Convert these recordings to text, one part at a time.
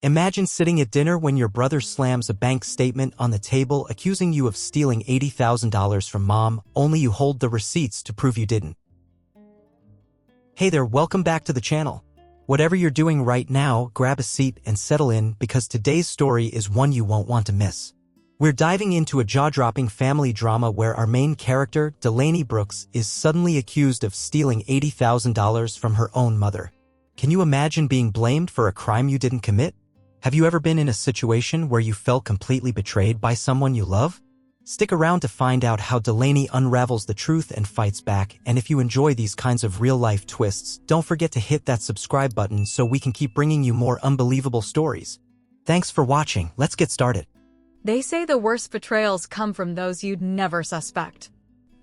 Imagine sitting at dinner when your brother slams a bank statement on the table accusing you of stealing $80,000 from mom, only you hold the receipts to prove you didn't. Hey there, welcome back to the channel. Whatever you're doing right now, grab a seat and settle in because today's story is one you won't want to miss. We're diving into a jaw-dropping family drama where our main character, Delaney Brooks, is suddenly accused of stealing $80,000 from her own mother. Can you imagine being blamed for a crime you didn't commit? Have you ever been in a situation where you felt completely betrayed by someone you love? Stick around to find out how Delaney unravels the truth and fights back, and if you enjoy these kinds of real-life twists, don't forget to hit that subscribe button so we can keep bringing you more unbelievable stories. Thanks for watching, let's get started. They say the worst betrayals come from those you'd never suspect.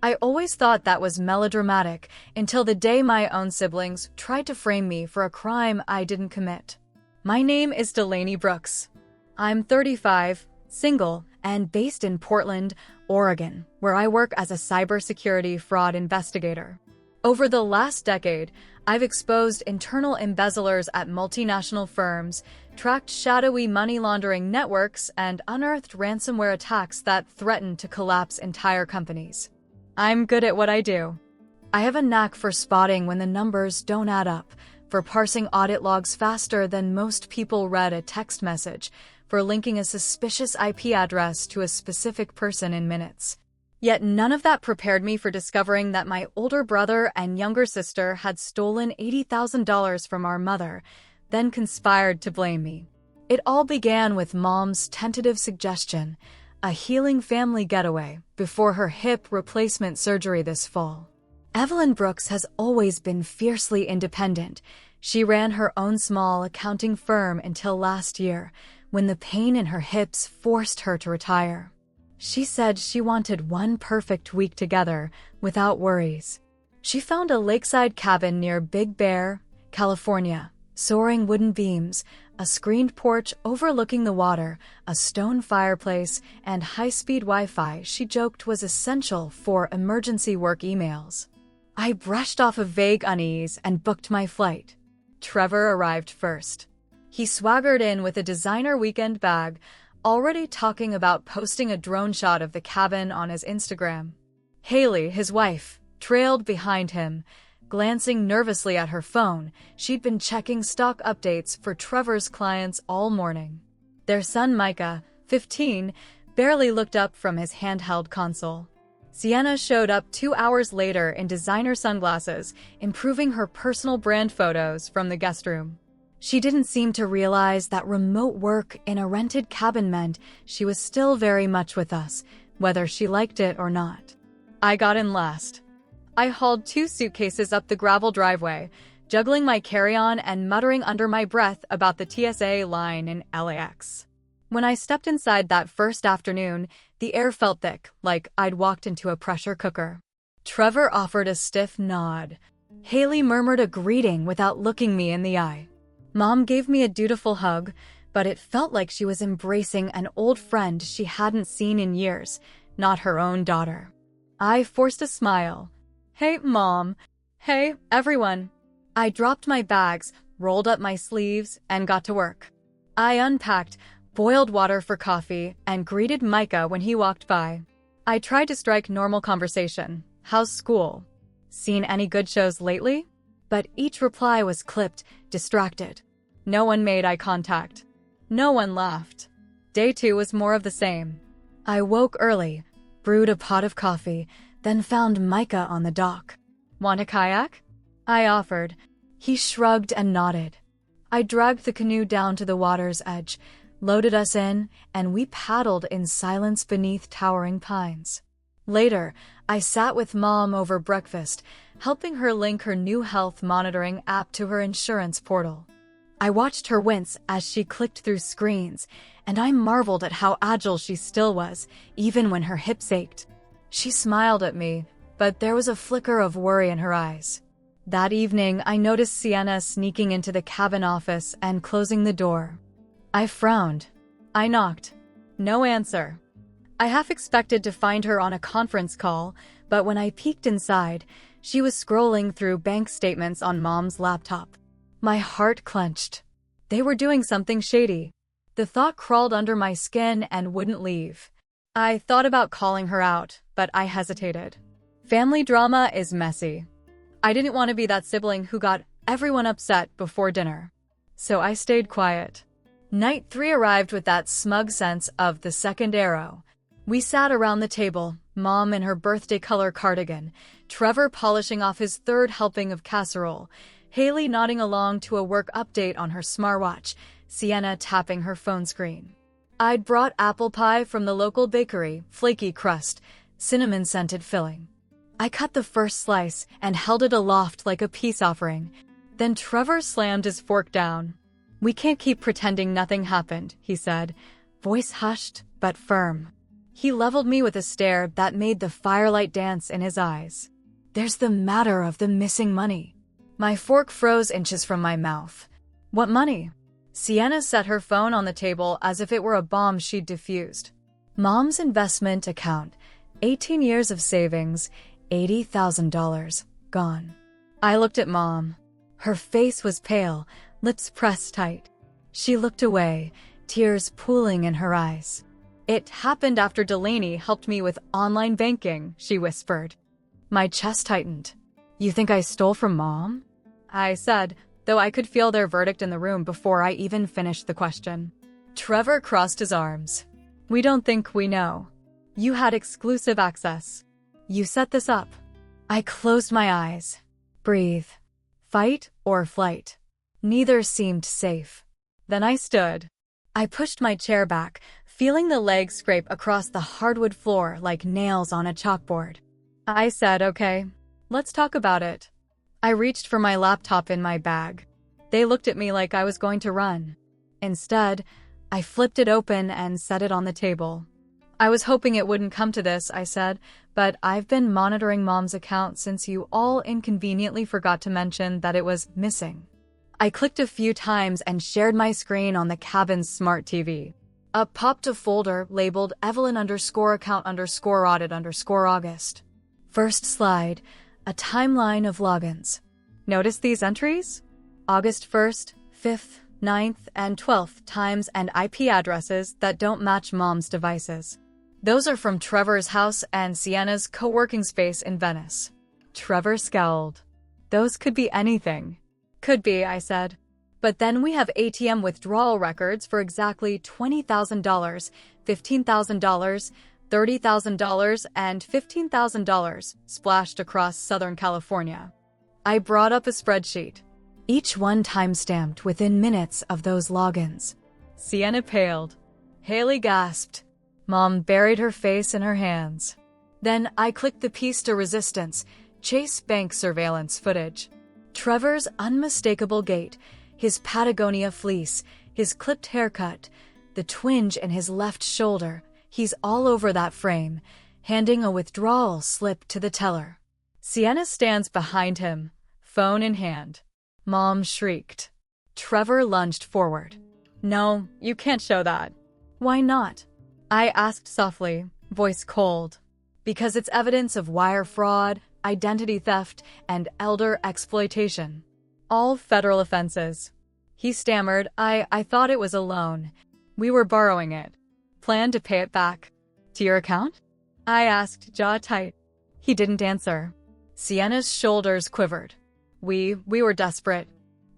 I always thought that was melodramatic until the day my own siblings tried to frame me for a crime I didn't commit. My name is Delaney Brooks. I'm 35, single, and based in Portland, Oregon, where I work as a cybersecurity fraud investigator. Over the last decade, I've exposed internal embezzlers at multinational firms, tracked shadowy money laundering networks, and unearthed ransomware attacks that threaten to collapse entire companies. I'm good at what I do. I have a knack for spotting when the numbers don't add up, for parsing audit logs faster than most people read a text message, for linking a suspicious IP address to a specific person in minutes. Yet none of that prepared me for discovering that my older brother and younger sister had stolen $80,000 from our mother, then conspired to blame me. It all began with Mom's tentative suggestion, a healing family getaway before her hip replacement surgery this fall. Evelyn Brooks has always been fiercely independent. She ran her own small accounting firm until last year, when the pain in her hips forced her to retire. She said she wanted one perfect week together, without worries. She found a lakeside cabin near Big Bear, California. Soaring wooden beams, a screened porch overlooking the water, a stone fireplace, and high-speed Wi-Fi she joked was essential for emergency work emails. I brushed off a vague unease and booked my flight. Trevor arrived first. He swaggered in with a designer weekend bag, already talking about posting a drone shot of the cabin on his Instagram. Haley, his wife, trailed behind him. Glancing nervously at her phone, she'd been checking stock updates for Trevor's clients all morning. Their son Micah, 15, barely looked up from his handheld console. Sienna showed up 2 hours later in designer sunglasses, improving her personal brand photos from the guest room. She didn't seem to realize that remote work in a rented cabin meant she was still very much with us, whether she liked it or not. I got in last. I hauled 2 suitcases up the gravel driveway, juggling my carry-on and muttering under my breath about the TSA line in LAX. When I stepped inside that first afternoon, the air felt thick, like I'd walked into a pressure cooker. Trevor offered a stiff nod. Haley murmured a greeting without looking me in the eye. Mom gave me a dutiful hug, but it felt like she was embracing an old friend she hadn't seen in years, not her own daughter. I forced a smile. Hey, Mom. Hey, everyone. I dropped my bags, rolled up my sleeves, and got to work. I unpacked, boiled water for coffee, and greeted Micah when he walked by. I tried to strike normal conversation. How's school? Seen any good shows lately? But each reply was clipped, distracted. No one made eye contact. No one laughed. Day 2 was more of the same. I woke early, brewed a pot of coffee, then found Micah on the dock. Want a kayak? I offered. He shrugged and nodded. I dragged the canoe down to the water's edge, loaded us in, and we paddled in silence beneath towering pines. Later, I sat with Mom over breakfast, helping her link her new health monitoring app to her insurance portal. I watched her wince as she clicked through screens, and I marveled at how agile she still was, even when her hips ached. She smiled at me, but there was a flicker of worry in her eyes. That evening, I noticed Sienna sneaking into the cabin office and closing the door. I frowned. I knocked. No answer. I half expected to find her on a conference call, but when I peeked inside, she was scrolling through bank statements on Mom's laptop. My heart clenched. They were doing something shady. The thought crawled under my skin and wouldn't leave. I thought about calling her out, but I hesitated. Family drama is messy. I didn't want to be that sibling who got everyone upset before dinner. So I stayed quiet. Night 3 arrived with that smug sense of the second arrow. We sat around the table, Mom in her birthday color cardigan, Trevor polishing off his third helping of casserole, Haley nodding along to a work update on her smartwatch, Sienna tapping her phone screen. I'd brought apple pie from the local bakery, flaky crust, cinnamon-scented filling. I cut the first slice and held it aloft like a peace offering. Then Trevor slammed his fork down. "We can't keep pretending nothing happened," he said, voice hushed but firm. He leveled me with a stare that made the firelight dance in his eyes. "There's the matter of the missing money." My fork froze inches from my mouth. "What money?" Sienna set her phone on the table as if it were a bomb she'd defused. "Mom's investment account, 18 years of savings, $80,000, gone." I looked at Mom. Her face was pale, lips pressed tight. She looked away, tears pooling in her eyes. "It happened after Delaney helped me with online banking," she whispered. My chest tightened. "You think I stole from Mom?" I said, though I could feel their verdict in the room before I even finished the question. Trevor crossed his arms. "We don't think we know. You had exclusive access. You set this up." I closed my eyes. Breathe. Fight or flight. Neither seemed safe. Then I stood. I pushed my chair back, feeling the legs scrape across the hardwood floor like nails on a chalkboard. I said, "Okay, let's talk about it." I reached for my laptop in my bag. They looked at me like I was going to run. Instead, I flipped it open and set it on the table. "I was hoping it wouldn't come to this," I said, "but I've been monitoring Mom's account since you all inconveniently forgot to mention that it was missing." I clicked a few times and shared my screen on the cabin's smart TV. Up popped a folder labeled Evelyn_account_audit_August. First slide, a timeline of logins. Notice these entries? August 1st, 5th, 9th, and 12th times and IP addresses that don't match Mom's devices. Those are from Trevor's house and Sienna's co-working space in Venice. Trevor scowled. "Those could be anything." "Could be," I said. "But then we have ATM withdrawal records for exactly $20,000, $15,000, $30,000, and $15,000 splashed across Southern California." I brought up a spreadsheet. Each one time-stamped within minutes of those logins. Sienna paled. Haley gasped. Mom buried her face in her hands. Then I clicked the piece de resistance, Chase Bank surveillance footage. Trevor's unmistakable gait, his Patagonia fleece, his clipped haircut, the twinge in his left shoulder, he's all over that frame, handing a withdrawal slip to the teller. Sienna stands behind him, phone in hand. Mom shrieked. Trevor lunged forward. "No, you can't show that." "Why not?" I asked softly, voice cold. "Because it's evidence of wire fraud, identity theft, and elder exploitation. All federal offenses." He stammered, I thought it was a loan. We were borrowing it. Plan to pay it back." "To your account?" I asked, jaw tight. He didn't answer. Sienna's shoulders quivered. We were desperate.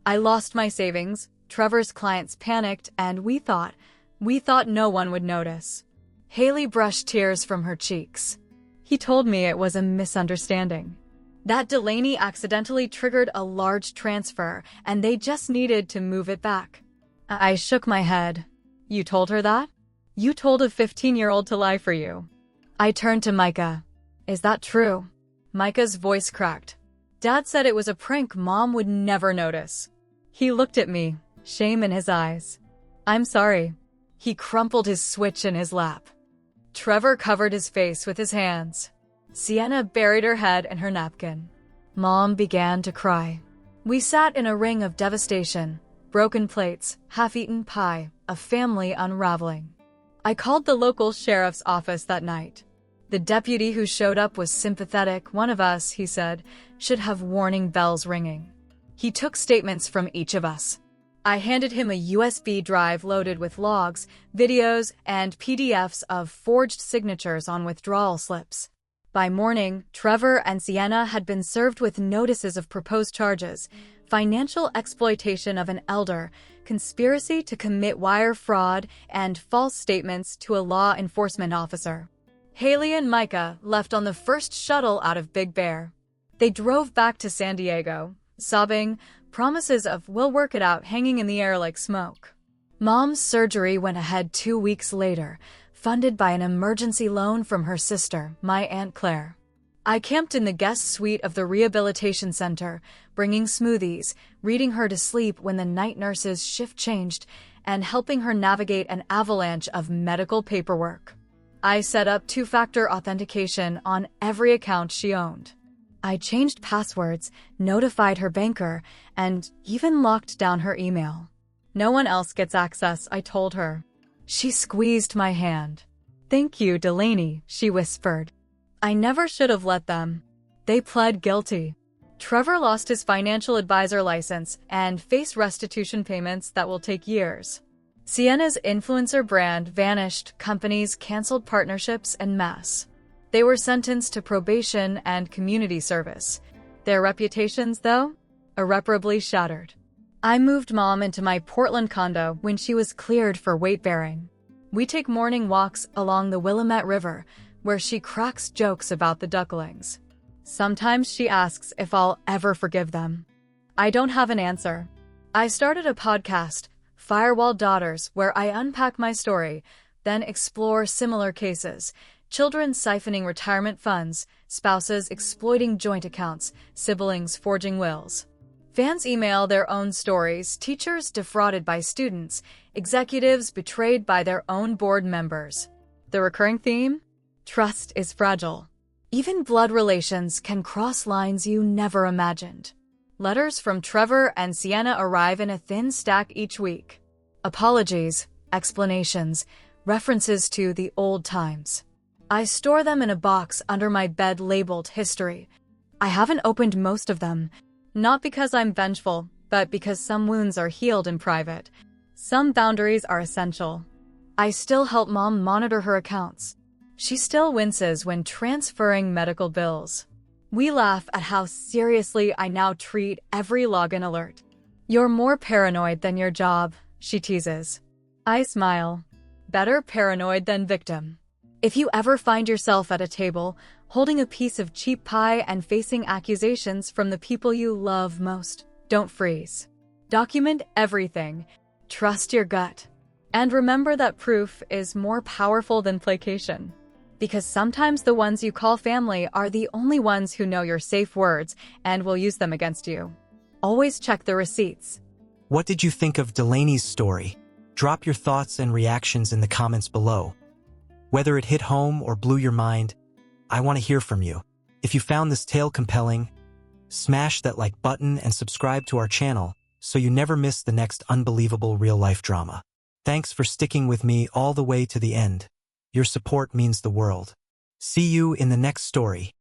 I lost my savings, Trevor's clients panicked, and we thought no one would notice. Haley brushed tears from her cheeks. "He told me it was a misunderstanding. That Delaney accidentally triggered a large transfer, and they just needed to move it back." I shook my head. "You told her that? You told a 15-year-old to lie for you." I turned to Micah. "Is that true?" Micah's voice cracked. "Dad said it was a prank Mom would never notice." He looked at me, shame in his eyes. "I'm sorry." He crumpled his switch in his lap. Trevor covered his face with his hands. Sienna buried her head in her napkin. Mom began to cry. We sat in a ring of devastation, broken plates, half-eaten pie, a family unraveling. I called the local sheriff's office that night. The deputy who showed up was sympathetic. "One of us," he said, "should have warning bells ringing." He took statements from each of us. I handed him a USB drive loaded with logs, videos, and PDFs of forged signatures on withdrawal slips. By morning, Trevor and Sienna had been served with notices of proposed charges: financial exploitation of an elder, conspiracy to commit wire fraud, and false statements to a law enforcement officer. Haley and Micah left on the first shuttle out of Big Bear. They drove back to San Diego, sobbing, promises of "we'll work it out" hanging in the air like smoke. Mom's surgery went ahead 2 weeks later, funded by an emergency loan from her sister, my Aunt Claire. I camped in the guest suite of the rehabilitation center, bringing smoothies, reading her to sleep when the night nurse's shift changed, and helping her navigate an avalanche of medical paperwork. I set up two-factor authentication on every account she owned. I changed passwords, notified her banker, and even locked down her email. "No one else gets access," I told her. She squeezed my hand. "Thank you, Delaney," she whispered. I never should have let them. They pled guilty. Trevor lost his financial advisor license and faced restitution payments that will take years. Sienna's influencer brand vanished, companies canceled partnerships en masse. They were sentenced to probation and community service. Their reputations, though, irreparably shattered. I moved Mom into my Portland condo when she was cleared for weight-bearing. We take morning walks along the Willamette River, where she cracks jokes about the ducklings. Sometimes she asks if I'll ever forgive them. I don't have an answer. I started a podcast, Firewall Daughters, where I unpack my story, then explore similar cases: children siphoning retirement funds, spouses exploiting joint accounts, siblings forging wills. Fans email their own stories, teachers defrauded by students, executives betrayed by their own board members. The recurring theme? Trust is fragile. Even blood relations can cross lines you never imagined. Letters from Trevor and Sienna arrive in a thin stack each week. Apologies, explanations, references to the old times. I store them in a box under my bed labeled History. I haven't opened most of them, not because I'm vengeful, but because some wounds are healed in private. Some boundaries are essential. I still help Mom monitor her accounts. She still winces when transferring medical bills. We laugh at how seriously I now treat every login alert. "You're more paranoid than your job," she teases. I smile. Better paranoid than victim. If you ever find yourself at a table, holding a piece of cheap pie and facing accusations from the people you love most, don't freeze. Document everything. Trust your gut. And remember that proof is more powerful than placation. Because sometimes the ones you call family are the only ones who know your safe words and will use them against you. Always check the receipts. What did you think of Delaney's story? Drop your thoughts and reactions in the comments below. Whether it hit home or blew your mind, I want to hear from you. If you found this tale compelling, smash that like button and subscribe to our channel so you never miss the next unbelievable real-life drama. Thanks for sticking with me all the way to the end. Your support means the world. See you in the next story.